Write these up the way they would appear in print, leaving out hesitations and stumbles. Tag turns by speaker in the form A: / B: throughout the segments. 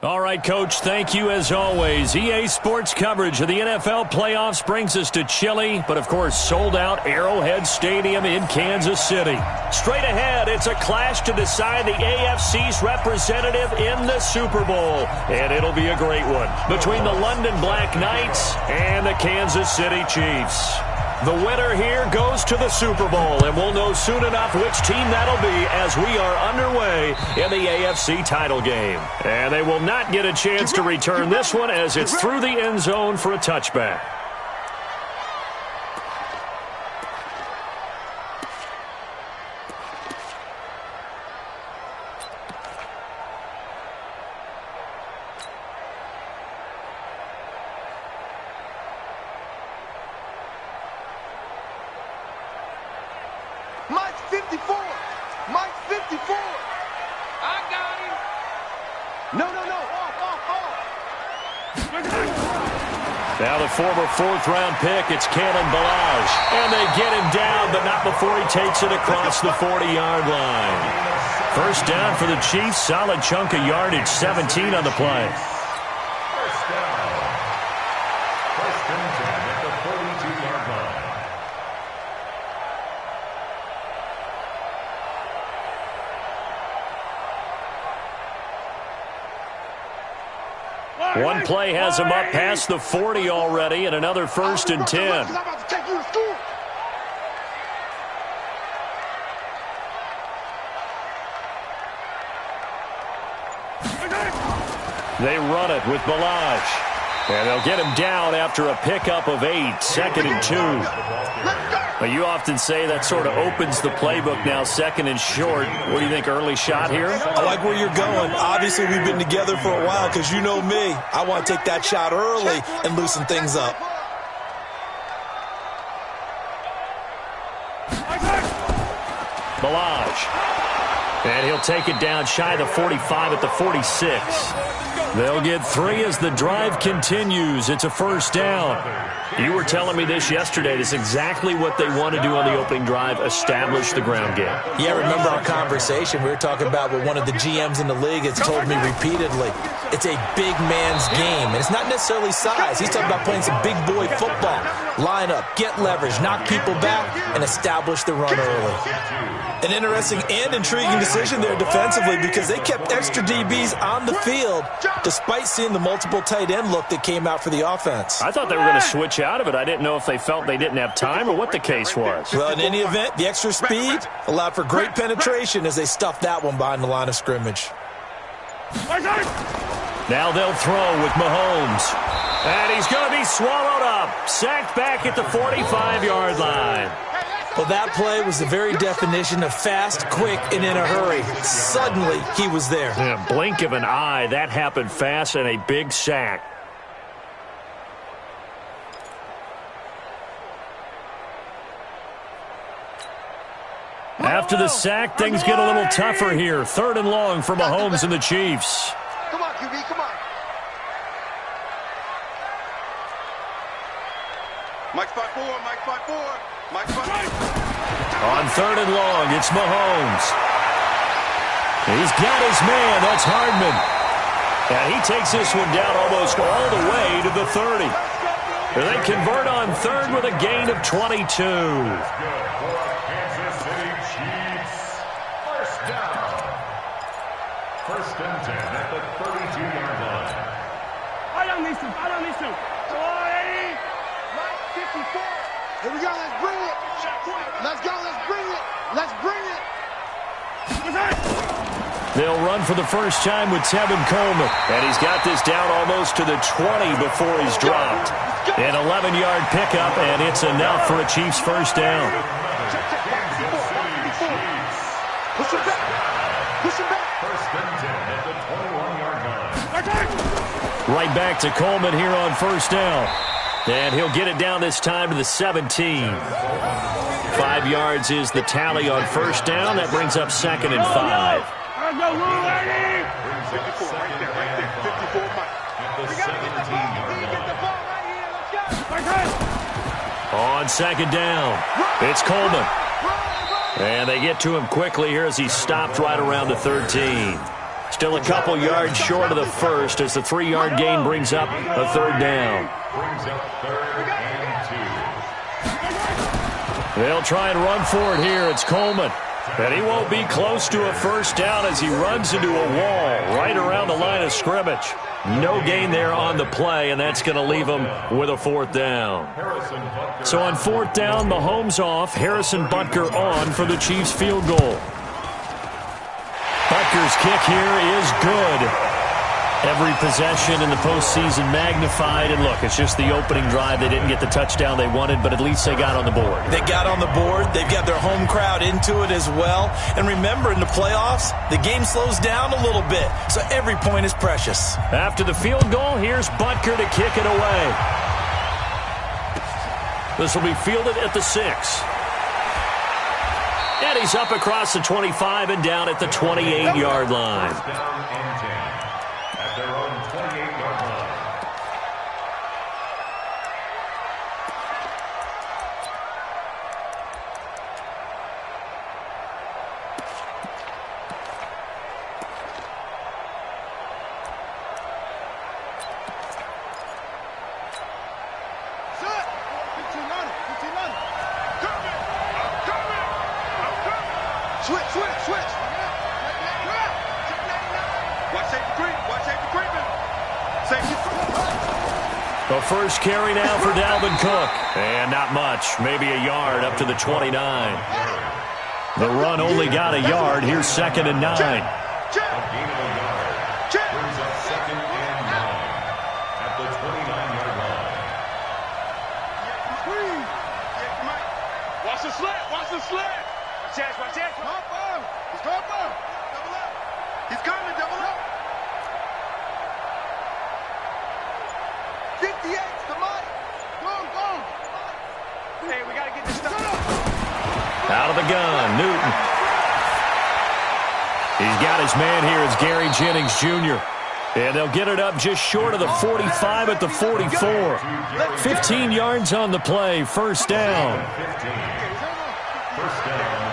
A: All right, Coach, thank you as always. EA Sports coverage of the NFL playoffs brings us to chilly, but of course sold out Arrowhead Stadium in Kansas City. Straight ahead, it's a clash to decide the AFC's representative in the Super Bowl, and it'll be a great one between the London Black Knights and the Kansas City Chiefs. The winner here goes to the Super Bowl, and we'll know soon enough which team that'll be as we are underway in the AFC title game. And they will not get a chance to return this one as it's through the end zone for a touchback.
B: Mike 54. Mike 54. I got him. No. Off.
A: Now the former fourth-round pick, it's Kalen Ballage. And they get him down, but not before he takes it across the 40-yard line. First down for the Chiefs. Solid chunk of yardage, 17 on the play.
C: First down. First and 10 at the 42-yard line.
A: One play has him up past the 40 already, and another first and 10. They run it with Ballage. And they'll get him down after a pickup of 8, 2nd and 2. But you often say that sort of opens the playbook now, 2nd and short. What do you think, early shot here?
D: I like where you're going. Obviously, we've been together for a while because you know me. I want to take that shot early and loosen things up.
A: Ballage. And he'll take it down shy of the 45 at the 46. They'll get 3 as the drive continues. It's a first down. You were telling me this yesterday. This is exactly what they want to do on the opening drive, establish the ground game.
D: Yeah, remember our conversation. We were talking about what one of the GMs in the league has told me repeatedly. It's a big man's game, and it's not necessarily size. He's talking about playing some big boy football. Line up, get leverage, knock people back, and establish the run early. An interesting and intriguing decision there defensively because they kept extra DBs on the field despite seeing the multiple tight end look that came out for the offense.
A: I thought they were going to switch out of it. I didn't know if they felt they didn't have time or what the case was.
D: Well, in any event, the extra speed allowed for great penetration as they stuffed that one behind the line of scrimmage.
A: Now they'll throw with Mahomes. And he's going to be swallowed up. Sacked back at the 45-yard line.
D: Well, that play was the very definition of fast, quick, and in a hurry. Suddenly, he was there.
A: In a blink of an eye, that happened fast and a big sack. After the sack, things get a little tougher here. 3rd and long for Mahomes and the Chiefs.
B: Come on, QB, come on. Mike 5-4, Mike 5-4. Mike 5-4.
A: On 3rd and long, it's Mahomes. He's got his man. That's Hardman. And he takes this one down almost all the way to the 30. And they convert on 3rd with a gain of 22.
C: First and 10 at the 32-yard line.
B: I don't need to. Mike 54. Here we go. Let's bring it. Let's go. Let's bring it.
A: They'll run for the first time with Tevin Coleman. And he's got this down almost to the 20 before he's dropped. An 11-yard pickup, and it's enough for a Chiefs first down.
B: Push it back.
C: First and 10 at the 21-yard line.
A: Right back to Coleman here on first down. And he'll get it down this time to the 17. 5 yards is the tally on first down. That brings up 2nd and 5. On 2nd down, it's Coleman. And they get to him quickly here as he's stopped right around the 13. Still a couple yards short of the first as the 3-yard gain brings up a third down.
C: Brings up 3rd and 2.
A: They'll try and run for it here. It's Coleman. And he won't be close to a first down as he runs into a wall right around the line of scrimmage. No gain there on the play, and that's going to leave him with a 4th down. So on 4th down, Mahomes off, Harrison Butker on for the Chiefs field goal. Butker's kick here is good. Every possession in the postseason magnified. And look, it's just the opening drive. They didn't get the touchdown they wanted, but at least they got on the board.
D: They got on the board. They've got their home crowd into it as well. And remember, in the playoffs, the game slows down a little bit, so every point is precious.
A: After the field goal, here's Butker to kick it away. This will be fielded at the 6. And he's up across the 25 and down at the 28-yard line.
C: Down and 10 at their own 28-yard line.
B: Switch. Watch safety creep. Watch safety creeping. Safety creep.
A: The first carry now for Dalvin Cook. And not much. Maybe a yard up to the 29. The run only got a yard. Here's 2nd and 9.
C: A gain of a yard. Brings up 2nd and 9 at the 29-yard line.
B: Watch the slant. Watch the slant. Watch it. He's going for him. Double up. He's coming. Double up. 58 to Mike. Go. Hey, we got to get this stuff.
A: Out of the gun, Newton. He's got his man here. It's Gary Jennings Jr. And they'll get it up just short of the 45 at the 44. 15 yards on the play. First down.
C: 15. First down.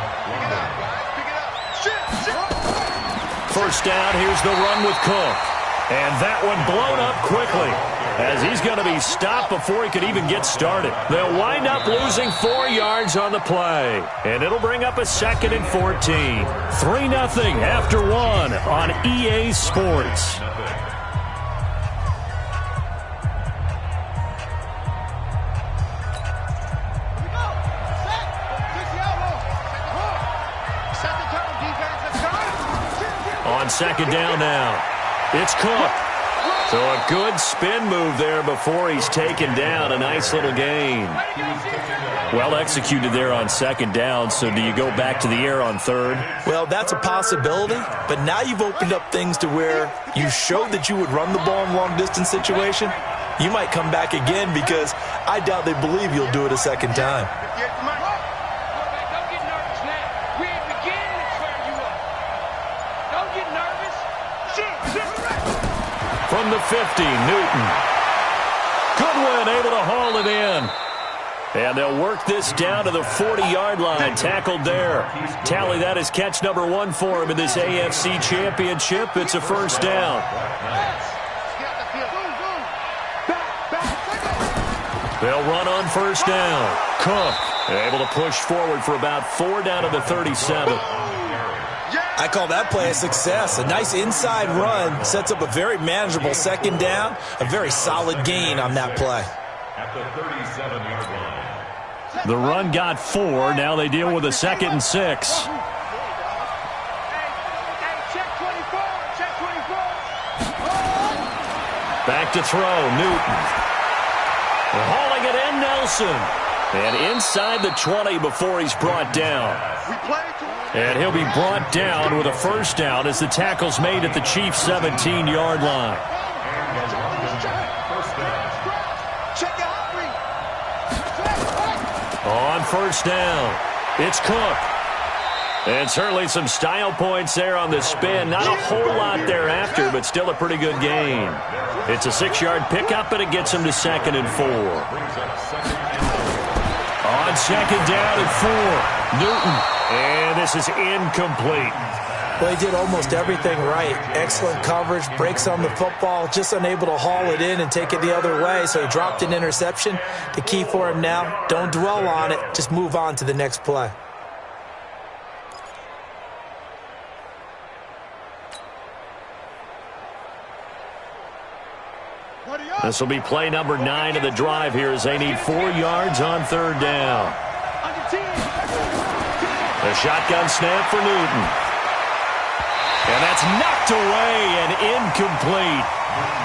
A: First down, here's the run with Cook. And that one blown up quickly as he's going to be stopped before he could even get started. They'll wind up losing 4 yards on the play. And it'll bring up a 2nd and 14. 3-0 after 1 on EA Sports. On 2nd down now, it's Cook. So a good spin move there before he's taken down. A nice little gain. Well executed there on 2nd down. So do you go back to the air on 3rd?
D: Well, that's a possibility, but now you've opened up things to where you showed that you would run the ball in long-distance situation. You might come back again because I doubt they believe you'll do it a 2nd time.
A: From the 50, Newton. Goodwin able to haul it in. And they'll work this down to the 40-yard line. Tackled there. Tally, that is catch number 1 for him in this AFC Championship. It's a first down. They'll run on first down. Cook able to push forward for about 4 down to the 37.
D: I call that play a success. A nice inside run sets up a very manageable 2nd down. A very solid gain on that play.
C: At the 37-yard line.
A: The run got 4. Now they deal with a 2nd and 6. Back to throw, Newton. Hauling it in, Nelson. And inside the 20 before he's brought down. And he'll be brought down with a first down as the tackle's made at the Chiefs' 17-yard line. On first down, it's Cook. And certainly some style points there on the spin. Not a whole lot thereafter, but still a pretty good gain. It's a 6-yard pickup, and it gets him to 2nd and 4. On 2nd down and 4, Newton. And this is incomplete.
D: Well, he did almost everything right. Excellent coverage, breaks on the football, just unable to haul it in and take it the other way, so he dropped an interception. The key for him now, don't dwell on it, just move on to the next play.
A: This will be play number 9 of the drive here as they need 4 yards on third down. The shotgun snap for Newton. And that's knocked away and incomplete.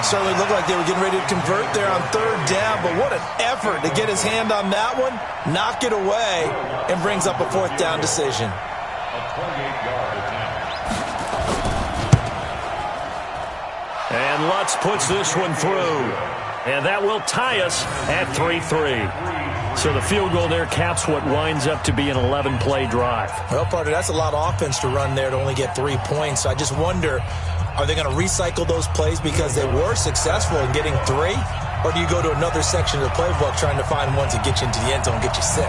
D: Certainly looked like they were getting ready to convert there on third down, but what an effort to get his hand on that one, knock it away, and brings up a 4th down decision.
C: A 28-yard attempt.
A: And Lutz puts this one through. And that will tie us at 3-3. So the field goal there caps what winds up to be an 11-play drive.
D: Well, partner, that's a lot of offense to run there to only get 3 points. So I just wonder, are they going to recycle those plays because they were successful in getting 3? Or do you go to another section of the playbook trying to find ones that get you into the end zone, get you 6?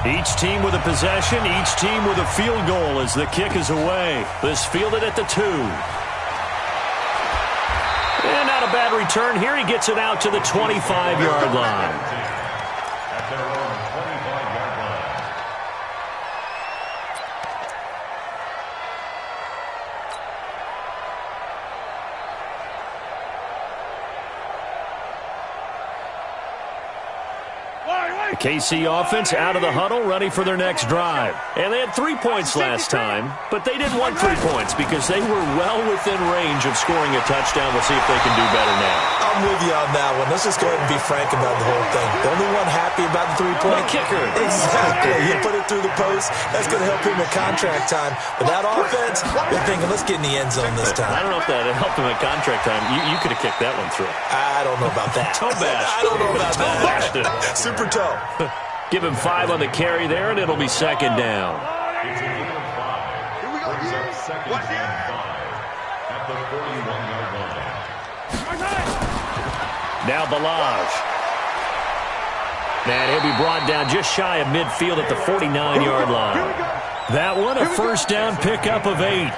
A: Each team with a possession, each team with a field goal as the kick is away. This fielded at the 2. And not a bad return here. He gets it out to the 25-yard line.
C: At their own 25-yard line.
A: The KC offense out of the huddle, ready for their next drive. And they had 3 points last time, but they didn't want 3 points because they were well within range of scoring a touchdown. We'll see if they can do better now.
D: I'm with you on that one. Let's just go ahead and be frank about the whole thing. The only one happy about the 3-point
A: kicker.
D: Exactly. You put it through the post. That's going to help him at contract time. But that offense, they're thinking, let's get in the end zone this time.
A: I don't know if that helped him at contract time. You could have kicked that one through.
D: I don't know about that.
A: Toe bash.
D: I don't know about that.
A: Bashed it.
D: Super toe.
A: Give him 5 on the carry there, and it'll be second down.
C: It's a gain of 5. Brings up second and 5 at the 41-yard line.
A: Now Balaj. And he'll be brought down just shy of midfield at the 49-yard line. That one, a first down pickup of 8.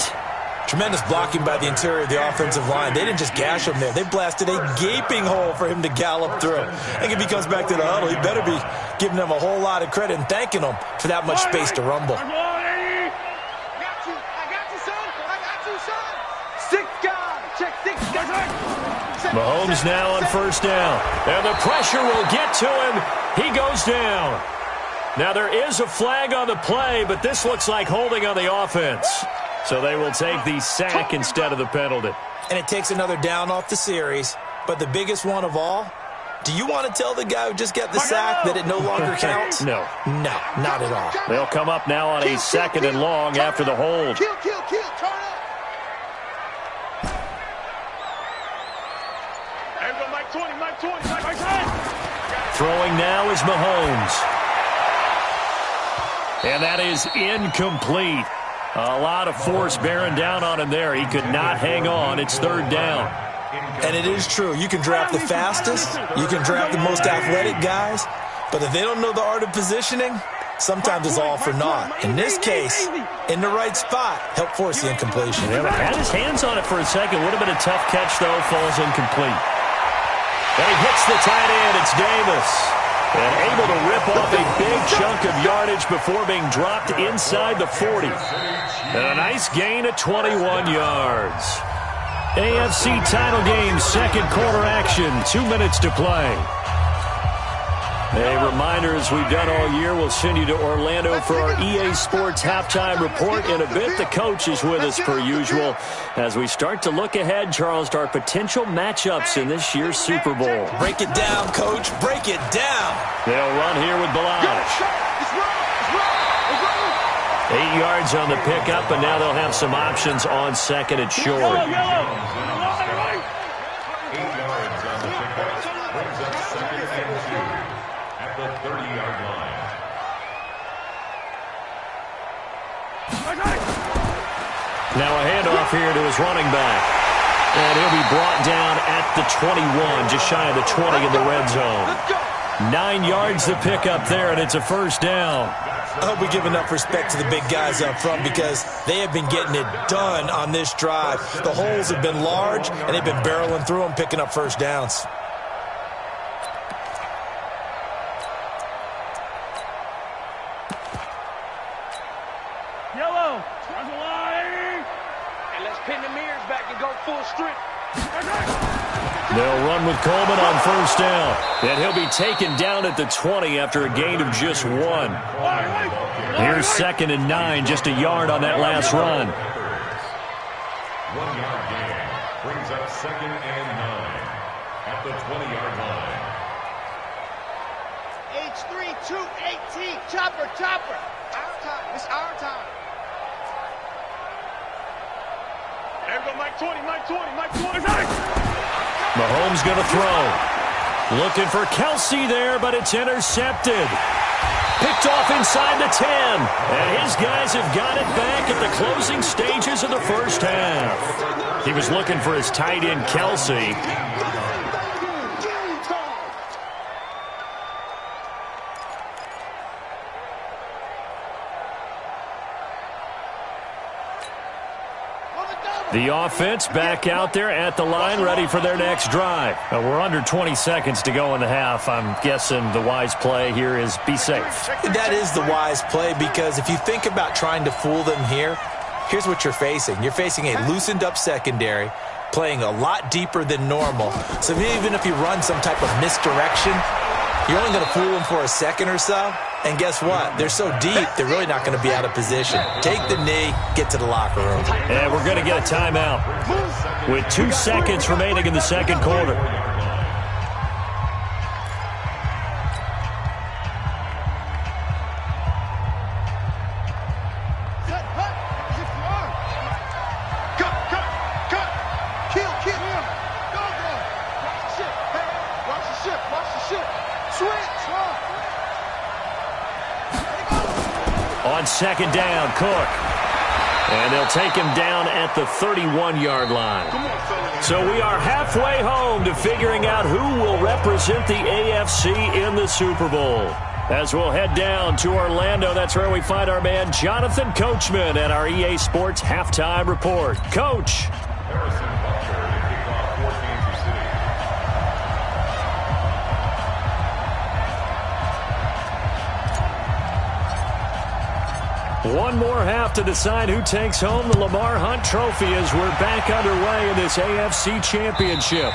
D: Tremendous blocking by the interior of the offensive line. They didn't just gash him there. They blasted a gaping hole for him to gallop through. I think if he comes back to the huddle, he better be giving them a whole lot of credit and thanking them for that much space to rumble.
B: I got you, son. I got you, son. 6 guys. Check 6 guys.
A: Mahomes now on first down. And the pressure will get to him. He goes down. Now there is a flag on the play, but this looks like holding on the offense. So they will take the sack instead of the penalty.
D: And it takes another down off the series. But the biggest one of all, do you want to tell the guy who just got the sack that it no longer counts?
A: No.
D: No, not at all.
A: They'll come up now on a second and long after the hold.
B: Kill. Turn up. Everybody, Mike 20. Mike 10.
A: Throwing now is Mahomes. And that is incomplete. A lot of force bearing down on him there. He could not hang on. It's third down.
D: And it is true. You can draft the fastest. You can draft the most athletic guys. But if they don't know the art of positioning, sometimes it's all for naught. In this case, in the right spot, help force the incompletion.
A: Yeah, had his hands on it for a second. Would have been a tough catch, though. Falls incomplete. And he hits the tight end. It's Davis. And able to rip off a big chunk of yardage before being dropped inside the 40. And a nice gain of 21 yards. AFC title game, second quarter action, 2 minutes to play. A reminder, as we've done all year, we'll send you to Orlando for our EA Sports halftime report in a bit. The coach is with us per usual as we start to look ahead, Charles, to our potential matchups in this year's Super Bowl.
D: Break it down, coach. Break it down.
A: They'll run here with Balaj. 8 yards on the pickup, and now they'll have some options on second and short.
C: 8 yards on the pickup. Brings up second and 2 at the 30-yard line.
A: Now a handoff here to his running back. And he'll be brought down at the 21, just shy of the 20 in the red zone. 9 yards to pick up there, and it's a first down.
D: I hope we give enough respect to the big guys up front because they have been getting it done on this drive. The holes have been large, and they've been barreling through them, picking up first downs.
B: Yellow, run the line. And let's pin the mirrors back and go full strip.
A: They'll run with Coleman on first down. And he'll be taken down at the 20 after a gain of just 1. Here's 2nd and 9, just a yard on that last run.
C: 1 yard gain brings up 2nd and 9 at the 20-yard line.
B: H3, 218, chopper. Our time, it's our time. There we go, Mike 20.
A: Mahomes going to throw. Looking for Kelsey there, but it's intercepted. Picked off inside the 10. And his guys have got it back at the closing stages of the first half. He was looking for his tight end, Kelsey. The offense back out there at the line, ready for their next drive. We're under 20 seconds to go in the half. I'm guessing the wise play here is be safe.
D: That is the wise play because if you think about trying to fool them here, here's what you're facing. You're facing a loosened up secondary, playing a lot deeper than normal. So even if you run some type of misdirection, you're only going to fool them for a second or so. And guess what? They're so deep, they're really not going to be out of position. Take the knee, get to the locker room.
A: And we're going to get a timeout with 2 seconds remaining in the second quarter. On 2nd down, Cook. And they'll take him down at the 31-yard line. So we are halfway home to figuring out who will represent the AFC in the Super Bowl. As we'll head down to Orlando, that's where we find our man Jonathan Coachman at our EA Sports Halftime Report. Coach.
C: Harrison Butker to kick off for Kansas City.
A: One more half to decide who takes home the Lamar Hunt Trophy as we're back underway in this AFC Championship.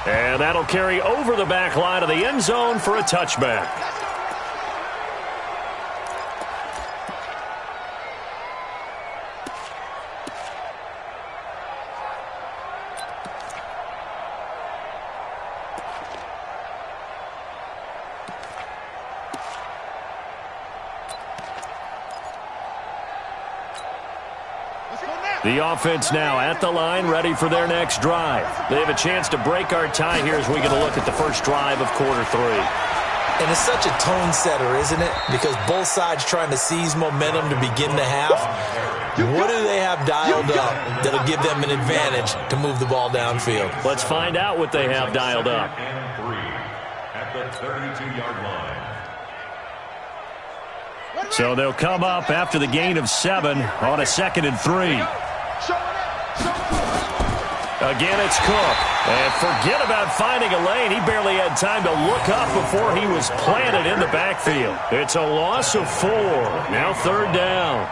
A: And that'll carry over the back line of the end zone for a touchback. The offense now at the line, ready for their next drive. They have a chance to break our tie here as we get a look at the first drive of quarter 3.
D: And it's such a tone setter, isn't it? Because both sides trying to seize momentum to begin the half. What do they have dialed up that'll give them an advantage to move the ball downfield?
A: Let's find out what they have dialed up.
C: And 3 at the 32-yard line.
A: So they'll come up after the gain of 7 on a 2nd and 3. Again, it's Cook. And forget about finding a lane. He barely had time to look up before he was planted in the backfield. It's a loss of 4. Now 3rd down.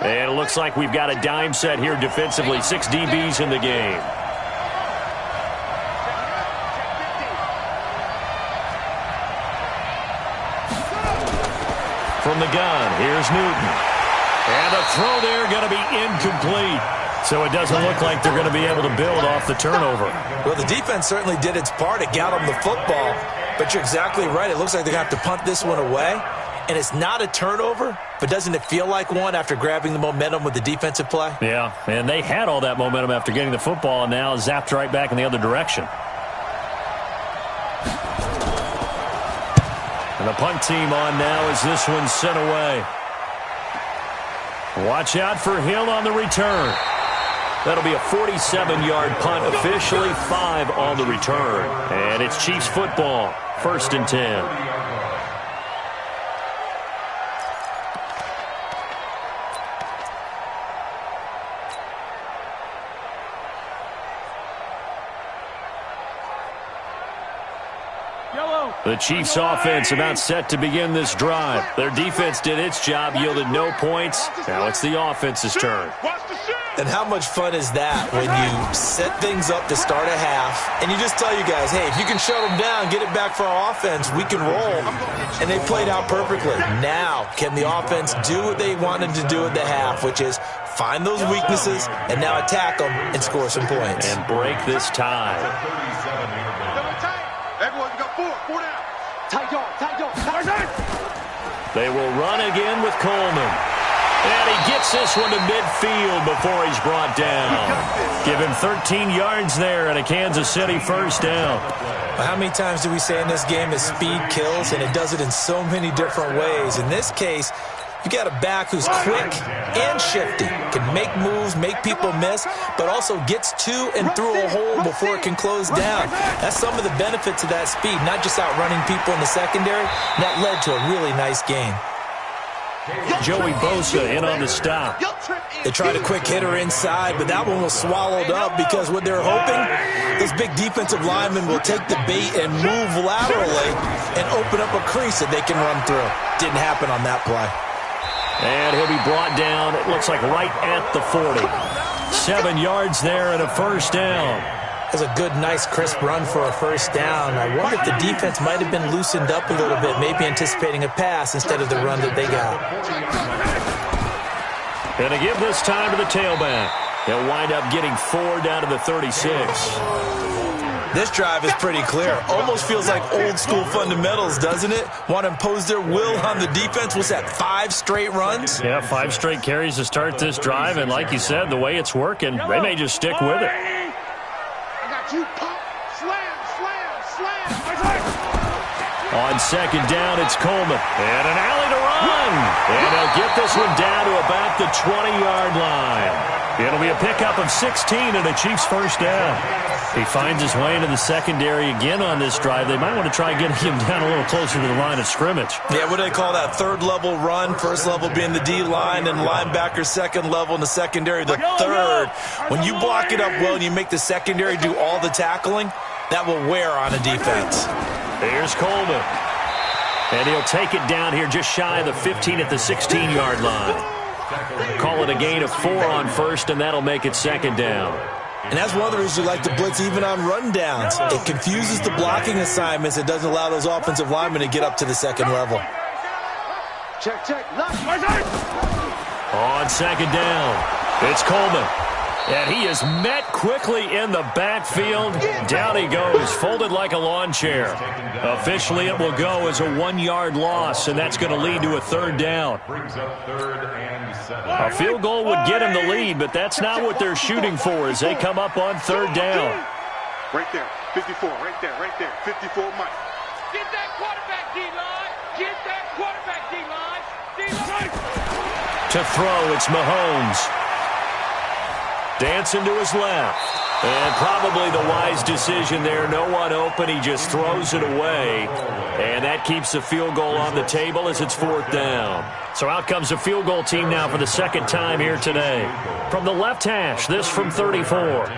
A: And it looks like we've got a dime set here defensively. 6 DBs in the game. From the gun, here's Newton. And a throw there going to be incomplete. So it doesn't look like they're going to be able to build off the turnover.
D: Well, the defense certainly did its part. It got them the football. But you're exactly right. It looks like they're going to have to punt this one away. And it's not a turnover, but doesn't it feel like one after grabbing the momentum with the defensive play?
A: Yeah, and they had all that momentum after getting the football and now zapped right back in the other direction. And the punt team on now as this one's sent away. Watch out for Hill on the return. That'll be a 47-yard punt, officially 5 on the return. And it's Chiefs football, 1st and 10. The Chiefs offense about set to begin this drive. Their defense did its job, yielded no points. Now it's the offense's turn.
D: And how much fun is that when you set things up to start a half and you just tell you guys, hey, if you can shut them down, get it back for our offense, we can roll. And they played out perfectly. Now, can the offense do what they wanted to do at the half, which is find those weaknesses and now attack them and score some points.
A: And break this tie.
B: Everyone got 4 down.
E: Tight dog.
A: They will run again with Coleman. And he gets this one to midfield before he's brought down. Give him 13 yards there and a Kansas City 1st down.
D: Well, how many times do we say in this game that speed kills, and it does it in so many different ways? In this case, you got a back who's quick and shifty, can make moves, make people miss, but also gets to and through a hole before it can close down. That's some of the benefits of that speed, not just outrunning people in the secondary. And that led to a really nice game.
A: Joey Bosa in on the stop.
D: They tried a quick hitter inside, but that one was swallowed up because what they're hoping, those big defensive linemen will take the bait and move laterally and open up a crease that they can run through. Didn't happen on that play.
A: And he'll be brought down, it looks like right at the 40. 7 yards there and a 1st down.
D: That's a good, nice, crisp run for a 1st down. I wonder if the defense might have been loosened up a little bit, maybe anticipating a pass instead of the run that they got.
A: And to give this time to the tailback. He'll wind up getting 4 down to the 36.
D: This drive is pretty clear. Almost feels like old school fundamentals, doesn't it? Want to impose their will on the defense. What's that, 5 straight runs?
A: Yeah, 5 straight carries to start this drive. And like you said, the way it's working, they may just stick with it.
B: You pop, slam.
A: On 2nd down, it's Coleman. And an alley to run. And he'll get this one down to about the 20-yard line. It'll be a pickup of 16 and a Chiefs 1st down. He finds his way into the secondary again on this drive. They might want to try getting him down a little closer to the line of scrimmage.
D: Yeah, what do they call that? 3rd level run. 1st level being the D-line and linebacker 2nd level in the secondary, the 3rd. When you block it up well and you make the secondary do all the tackling, that will wear on a defense.
A: Here's Coleman. And he'll take it down here just shy of the 15 at the 16-yard line. Call it a gain of 4 on 1st, and that'll make it 2nd down.
D: And that's one of the reasons we like to blitz even on rundowns. It confuses the blocking assignments. It doesn't allow those offensive linemen to get up to the 2nd level.
E: Check.
A: On 2nd down, it's Coleman. And he is met quickly in the backfield. Down he goes, folded like a lawn chair. Officially, it will go as a 1-yard loss, and that's going to lead to a 3rd down. A field goal would get him the lead, but that's not what they're shooting for as they come up on 3rd down.
B: Right there, 54, right there, 54, Mike.
E: Get that quarterback, D-line. Get that quarterback, D-line.
A: To throw, it's Mahomes. Dancing to his left. And probably the wise decision there. No one open. He just throws it away. And that keeps the field goal on the table as it's 4th down. So out comes the field goal team now for the 2nd time here today. From the left hash, this from 34.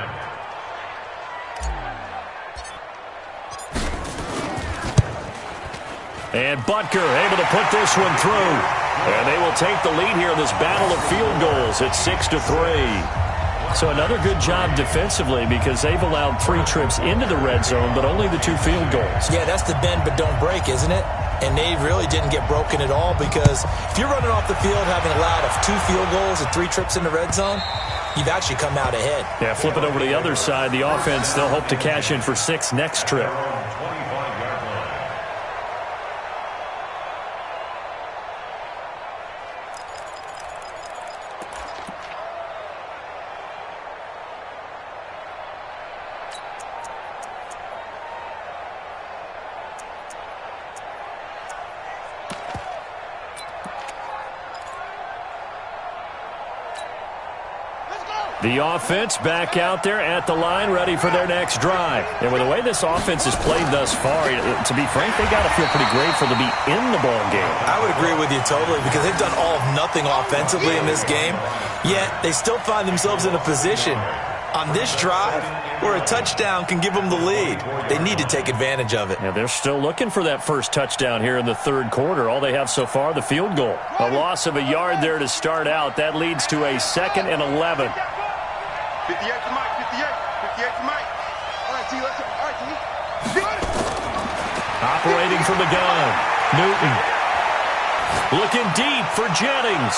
A: And Butker able to put this one through. And they will take the lead here in this battle of field goals at 6-3. So another good job defensively because they've allowed 3 trips into the red zone, but only the 2 field goals.
D: Yeah, that's the bend but don't break, isn't it? And they really didn't get broken at all because if you're running off the field having allowed 2 field goals and 3 trips in the red zone, you've actually come out ahead.
A: Yeah, flip it over to the other side. The offense, they'll hope to cash in for 6 next trip. The offense back out there at the line, ready for their next drive. And with the way this offense has played thus far, to be frank, they got to feel pretty grateful to be in the ball game.
D: I would agree with you totally, because they've done all of nothing offensively in this game, yet they still find themselves in a position on this drive where a touchdown can give them the lead. They need to take advantage of it.
A: Yeah, they're still looking for that first touchdown here in the third quarter. All they have so far, the field goal. A loss of a yard there to start out. That leads to a 2nd and 11.
B: 58 to Mike, 58 to Mike. All right, T,
A: Operating from the gun, Newton. Looking deep for Jennings.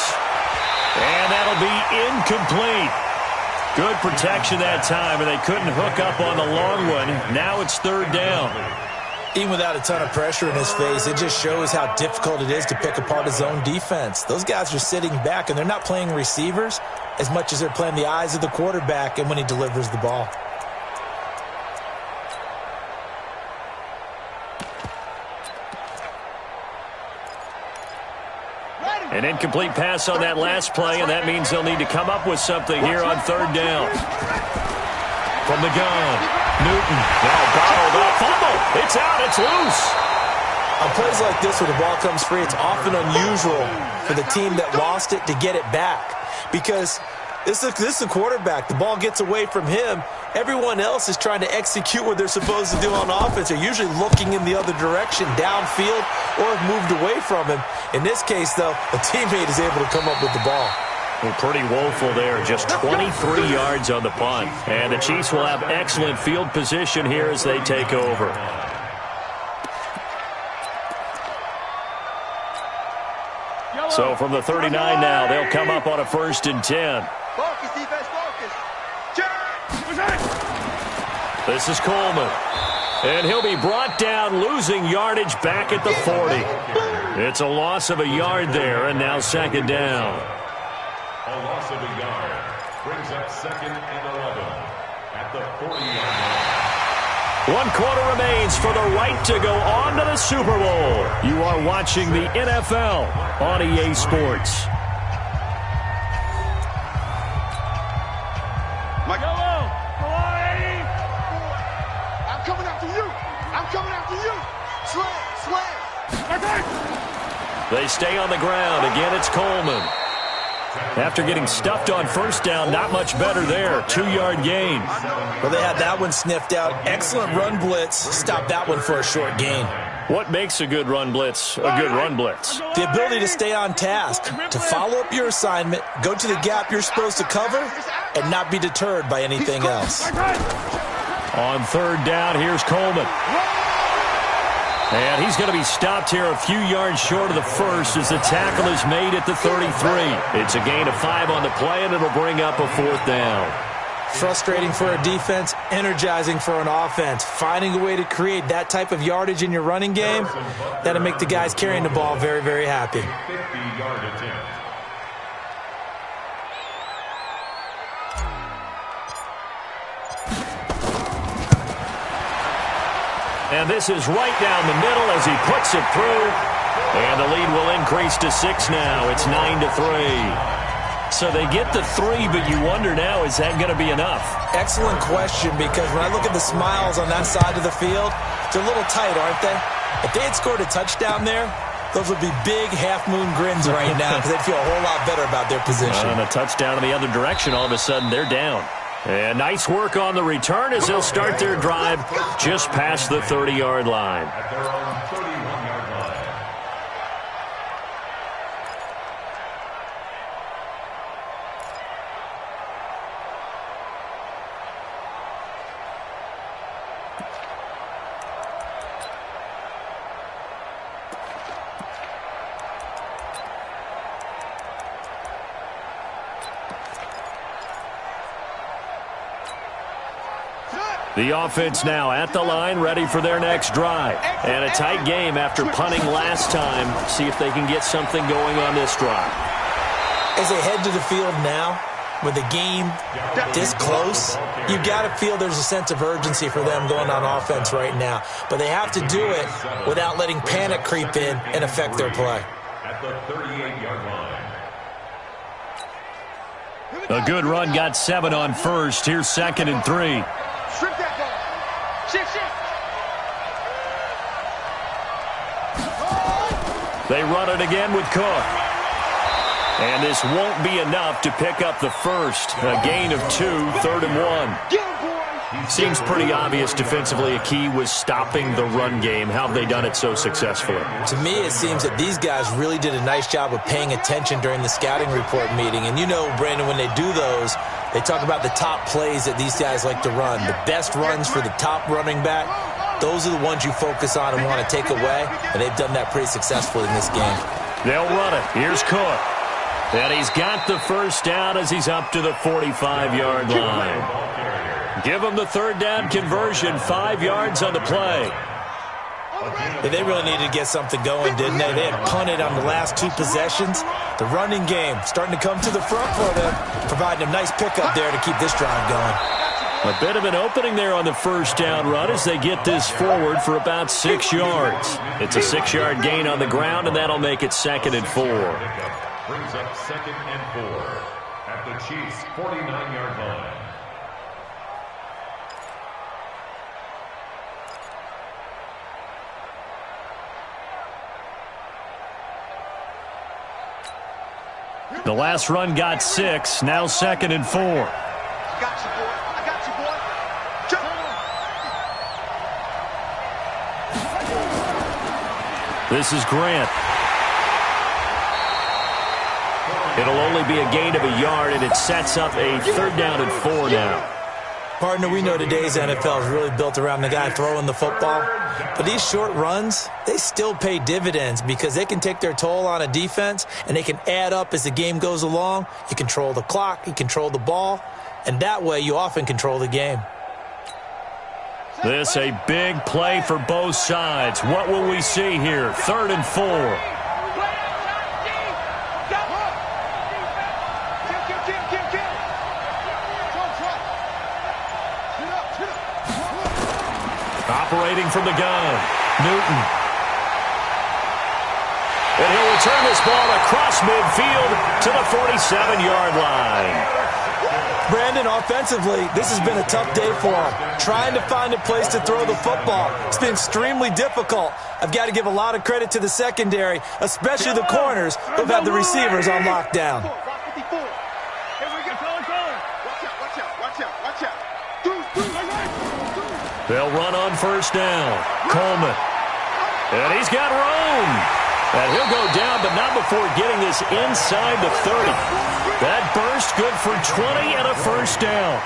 A: And that'll be incomplete. Good protection that time, and they couldn't hook up on the long one. Now it's 3rd down.
D: Even without a ton of pressure in his face, it just shows how difficult it is to pick apart his own defense. Those guys are sitting back, and they're not playing receivers as much as they're playing the eyes of the quarterback and when he delivers the ball.
A: An incomplete pass on that last play, and that means they'll need to come up with something here on 3rd down. From the gun, Newton. Now bottled up. Fumble. It's out. It's loose.
D: On plays like this where the ball comes free, it's often unusual for the team that lost it to get it back, because this is a quarterback. The ball gets away from him. Everyone else is trying to execute what they're supposed to do on offense. They're usually looking in the other direction, downfield, or have moved away from him. In this case, though, a teammate is able to come up with the ball.
A: Well, pretty woeful there. Just 23 yards on the punt. And the Chiefs will have excellent field position here as they take over. So from the 39 now, they'll come up on a 1st and 10.
B: Focus, defense, focus.
A: This is Coleman. And he'll be brought down, losing yardage back at the 40. It's a loss of a yard there, and now 2nd down.
C: A loss of a yard brings up 2nd and 11 at the 40-yard line.
A: 1 quarter remains for the right to go on to the Super Bowl. You are watching the NFL on EA Sports.
B: Mike. Come on, Eddie. I'm coming after you. I'm coming after you. Slam.
A: They stay on the ground. Again, it's Coleman. After getting stuffed on 1st down, not much better there. 2-yard gain.
D: Well, they had that one sniffed out. Excellent run blitz. Stop that one for a short gain.
A: What makes a good run blitz a good run blitz?
D: The ability to stay on task, to follow up your assignment, go to the gap you're supposed to cover, and not be deterred by anything else.
A: On 3rd down, here's Coleman. And he's going to be stopped here a few yards short of the 1st as the tackle is made at the 33. It's a gain of 5 on the play, and it'll bring up a 4th down.
D: Frustrating for a defense, energizing for an offense. Finding a way to create that type of yardage in your running game, that'll make the guys carrying the ball very, very happy.
C: 50-yard attempt.
A: And this is right down the middle as he puts it through. And the lead will increase to 6 now. It's 9-3. So they get the 3, but you wonder now, is that going to be enough?
D: Excellent question, because when I look at the smiles on that side of the field, they're a little tight, aren't they? If they had scored a touchdown there, those would be big half-moon grins right now, because they'd feel a whole lot better about their position.
A: And a touchdown in the other direction, all of a sudden they're down. And nice work on the return as they'll start their drive just past the 30-yard line.
C: At their own 31-yard line.
A: The offense now at the line, ready for their next drive. And a tight game after punting last time. See if they can get something going on this drive.
D: As they head to the field now, with the game this close, you got to feel there's a sense of urgency for them going on offense right now. But they have to do it without letting panic creep in and affect their play.
C: At the 38-yard line.
A: A good run got 7 on first. Here's 2nd and 3.
B: Strip that ball. Shift.
A: They run it again with Cook. And this won't be enough to pick up the first. A gain of 2, 3rd and 1. Seems pretty obvious defensively a key was stopping the run game. How have they done it so successfully?
D: To me, it seems that these guys really did a nice job of paying attention during the scouting report meeting. And you know, Brandon, when they do those, they talk about the top plays that these guys like to run. The best runs for the top running back, those are the ones you focus on and want to take away. And they've done that pretty successfully in this game.
A: They'll run it. Here's Cook. And he's got the first down as he's up to the 45-yard line. Give him the 3rd down conversion, 5 yards on the play.
D: Yeah, they really needed to get something going, didn't they? They had punted on the last 2 possessions. The running game starting to come to the front for them, providing a nice pickup there to keep this drive going.
A: A bit of an opening there on the first down run as they get this forward for about 6 yards. It's a 6-yard gain on the ground, and that'll make it 2nd and 4.
C: Brings up 2nd and 4 at the Chiefs' 49-yard line.
A: The last run got 6, now 2nd and 4.
B: I got you, boy. Jump.
A: This is Grant. It'll only be a gain of a yard, and it sets up a 3rd down and 4 now.
D: Partner, we know today's NFL is really built around the guy throwing the football. But these short runs, they still pay dividends because they can take their toll on a defense, and they can add up as the game goes along. You control the clock, you control the ball, and that way you often control the game.
A: This a big play for both sides. What will we see here? 3rd and 4. Operating from the gun, Newton. And he'll return this ball across midfield to the 47-yard line.
D: Brandon, offensively, this has been a tough day for him. Trying to find a place to throw the football. It's been extremely difficult. I've got to give a lot of credit to the secondary, especially the corners who've had the receivers on lockdown.
A: They'll run on 1st down. Coleman. And he's got room. And he'll go down, but not before getting this inside the 30. That burst good for 20 and a 1st down.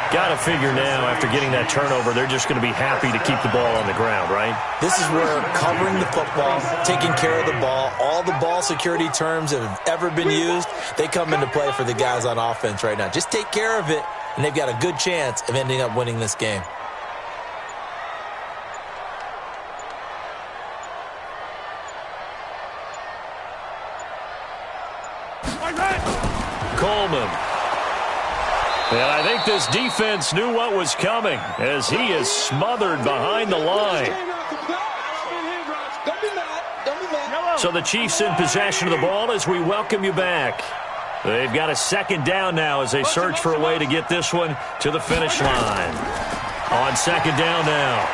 A: Got to figure now, after getting that turnover, they're just going to be happy to keep the ball on the ground, right?
D: This is where covering the football, taking care of the ball, all the ball security terms that have ever been used, they come into play for the guys on offense right now. Just take care of it, and they've got a good chance of ending up winning this game.
A: Coleman. And I think this defense knew what was coming as he is smothered behind the line. So the Chiefs in possession of the ball as we welcome you back. They've got a 2nd down now as they search for a way to get this one to the finish line. On 2nd down now,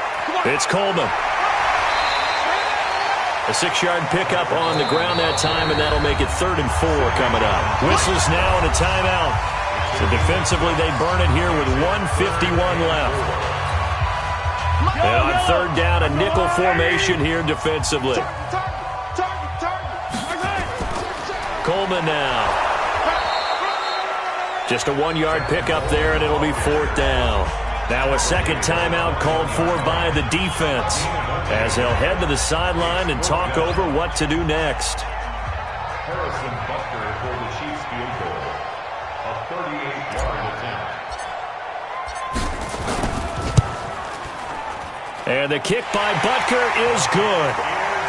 A: it's Coleman. A 6-yard pickup on the ground that time, and that'll make it 3rd and 4 coming up. Whistles now and a timeout. So defensively, they burn it here with 1:51 left. And on 3rd down, a nickel formation here defensively. Coleman now. Just a 1-yard pickup there, and it'll be 4th down. Now a 2nd timeout called for by the defense as they'll head to the sideline and talk over what to do next.
C: Harrison Butker for the Chiefs field goal. A 38-yard attempt.
A: And the kick by Butker is good.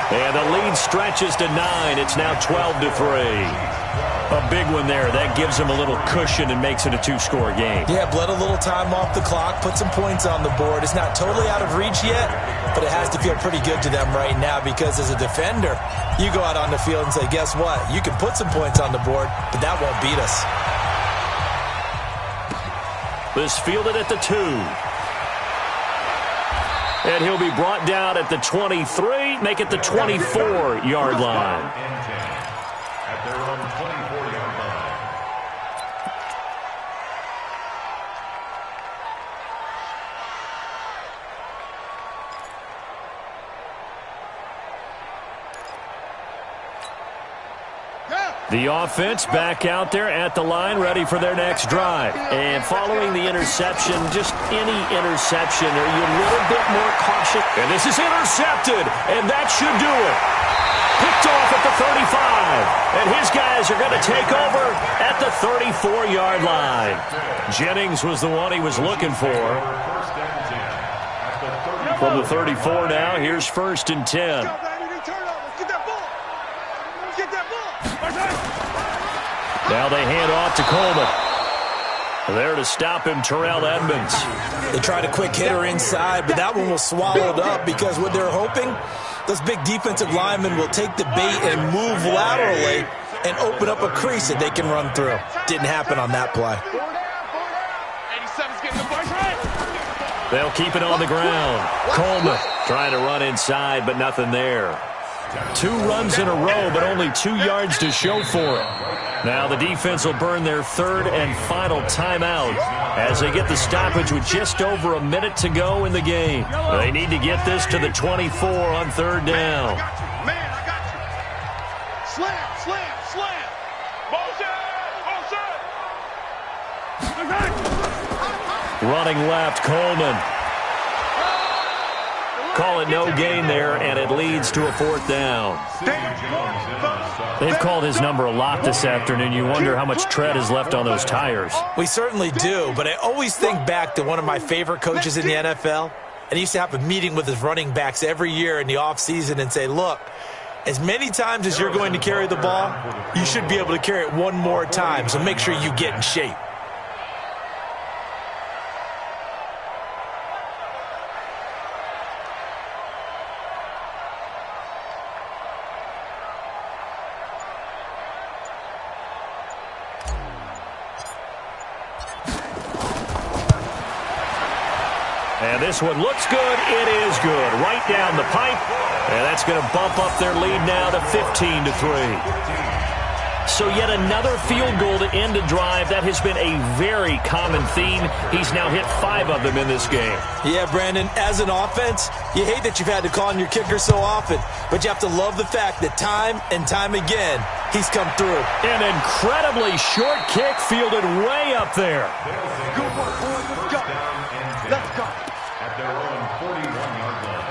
A: And the lead stretches to 9. It's now 12-3. A big one there. That gives them a little cushion and makes it a 2-score game.
D: Yeah, bled a little time off the clock, put some points on the board. It's not totally out of reach yet, but it has to feel pretty good to them right now because as a defender, you go out on the field and say, guess what? You can put some points on the board, but that won't beat us.
A: is fielded at the 2. And he'll be brought down at the 23, make it the 24-yard line.
C: At their own 24-yard line.
A: The offense back out there at the line, ready for their next drive. And following the interception, just any interception, are you a little bit more cautious? And this is intercepted, and that should do it. Picked off at the 35, and his guys are going to take over at the 34-yard line. Jennings was the one he was looking for. From the 34 now, here's 1st and 10. Now they hand off to Coleman. There to stop him, Terrell Edmunds.
D: They tried a quick hitter inside, but that one was swallowed up because what they're hoping, those big defensive linemen will take the bait and move laterally and open up a crease that they can run through. Didn't happen on that play.
A: They'll keep it on the ground. Coleman trying to run inside, but nothing there. 2 runs in a row, but only 2 yards to show for it. Now the defense will burn their 3rd and final timeout as they get the stoppage with just over a minute to go in the game. They need to get this to the 24 on 3rd down.
B: Man, I got you. Slam, slam, slam. Motion, motion.
A: Running left, Coleman. Call it no gain there, and it leads to a 4th down. They've called his number a lot this afternoon. You wonder how much tread is left on those tires.
D: We certainly do, but I always think back to one of my favorite coaches in the NFL. And he used to have a meeting with his running backs every year in the offseason and say, look, as many times as you're going to carry the ball, you should be able to carry it one more time, so make sure you get in shape.
A: And this one looks good. It is good. Right down the pipe. And that's going to bump up their lead now to 15-3. So yet another field goal to end a drive. That has been a very common theme. He's now hit 5 of them in this game.
D: Yeah, Brandon, as an offense, you hate that you've had to call on your kicker so often, but you have to love the fact that time and time again, he's come through.
A: An incredibly short kick fielded way up there.
B: Good work, boys. Let's go. Let's go.
C: At their own 41-yard line.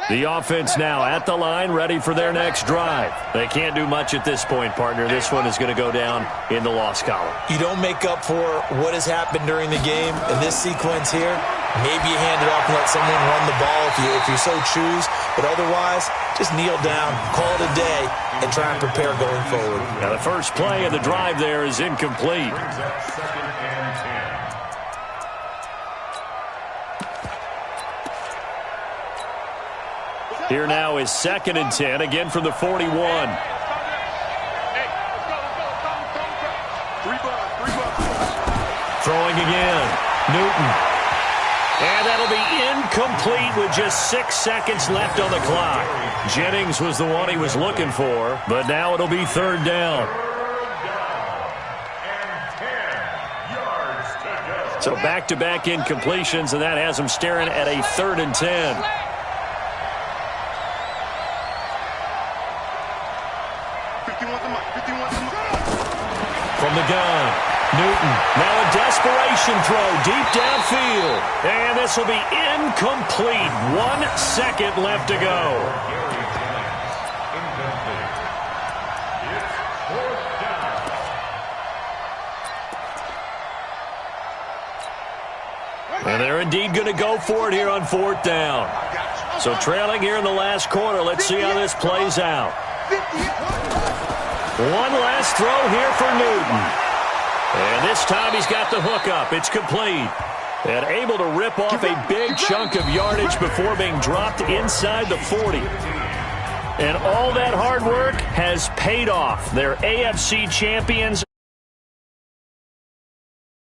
A: The offense now at the line, ready for their next drive. They can't do much at this point, partner. This one is going to go down in the loss column.
D: You don't make up for what has happened during the game in this sequence here. Maybe you hand it off and let someone run the ball if you so choose. But otherwise, just kneel down, call it a day, and try and prepare going forward.
A: Now the first play of the drive there is incomplete.
C: Brings up 2nd and 10.
A: Here now is 2nd and 10, again from the 41. Throwing again. Newton. And that'll be incomplete with just 6 seconds left on the clock. Jennings was the one he was looking for, but now it'll be 3rd down. So back-to-back incompletions, and that has him staring at a 3rd and 10. From the gun, Newton. Now a desperation throw deep downfield. And this will be incomplete. 1 second left to go. And they're indeed going to go for it here on 4th down. So trailing here in the last quarter. Let's see how this plays out. One last throw here for Newton. And this time he's got the hook up. It's complete. And able to rip off a big chunk of yardage before being dropped inside the 40. And all that hard work has paid off. They're AFC champions.